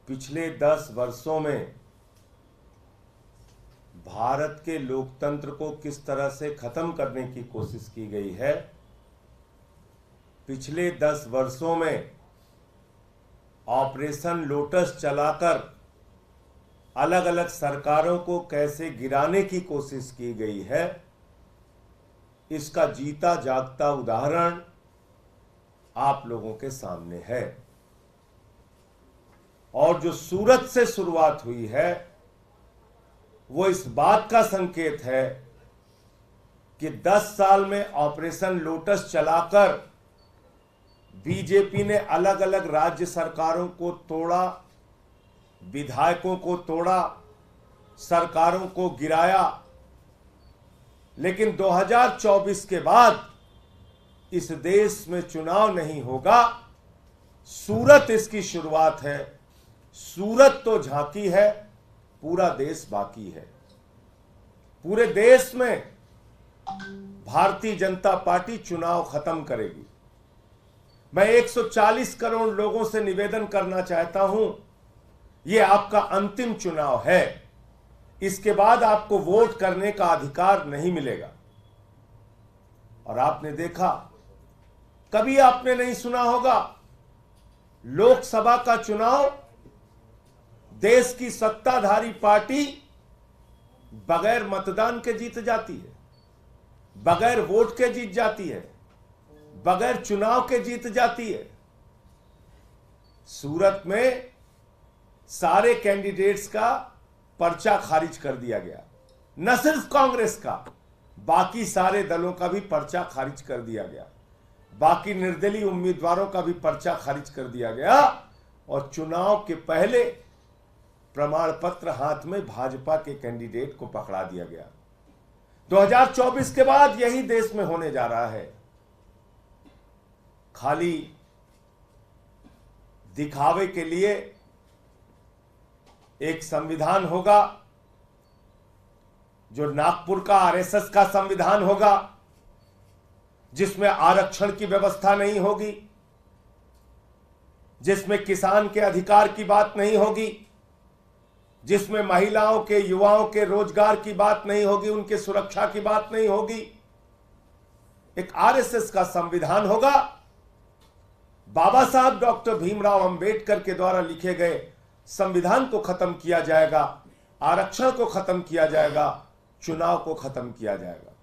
पिछले 10 वर्षों में भारत के लोकतंत्र को किस तरह से खत्म करने की कोशिश की गई है, पिछले 10 वर्षों में ऑपरेशन लोटस चलाकर अलग अलग सरकारों को कैसे गिराने की कोशिश की गई है, इसका जीता जागता उदाहरण आप लोगों के सामने है। और जो सूरत से शुरुआत हुई है वो इस बात का संकेत है कि 10 साल में ऑपरेशन लोटस चलाकर बीजेपी ने अलग अलग राज्य सरकारों को तोड़ा, विधायकों को तोड़ा, सरकारों को गिराया। लेकिन 2024 के बाद इस देश में चुनाव नहीं होगा। सूरत इसकी शुरुआत है। सूरत तो झांकी है, पूरा देश बाकी है। पूरे देश में भारतीय जनता पार्टी चुनाव खत्म करेगी। मैं 140 करोड़ लोगों से निवेदन करना चाहता हूं, यह आपका अंतिम चुनाव है। इसके बाद आपको वोट करने का अधिकार नहीं मिलेगा। और आपने देखा, कभी आपने नहीं सुना होगा, लोकसभा का चुनाव देश की सत्ताधारी पार्टी बगैर मतदान के जीत जाती है, बगैर वोट के जीत जाती है, बगैर चुनाव के जीत जाती है। सूरत में सारे कैंडिडेट्स का पर्चा खारिज कर दिया गया। न सिर्फ कांग्रेस का, बाकी सारे दलों का भी पर्चा खारिज कर दिया गया। बाकी निर्दलीय उम्मीदवारों का भी पर्चा खारिज कर दिया गया। और चुनाव के पहले प्रमाण पत्र हाथ में भाजपा के कैंडिडेट को पकड़ा दिया गया। 2024 के बाद यही देश में होने जा रहा है। खाली दिखावे के लिए एक संविधान होगा जो नागपुर का आरएसएस का संविधान होगा, जिसमें आरक्षण की व्यवस्था नहीं होगी, जिसमें किसान के अधिकार की बात नहीं होगी, जिसमें महिलाओं के, युवाओं के रोजगार की बात नहीं होगी, उनके सुरक्षा की बात नहीं होगी। एक आरएसएस का संविधान होगा। बाबा साहब डॉक्टर भीमराव अंबेडकर के द्वारा लिखे गए संविधान को खत्म किया जाएगा, आरक्षण को खत्म किया जाएगा, चुनाव को खत्म किया जाएगा।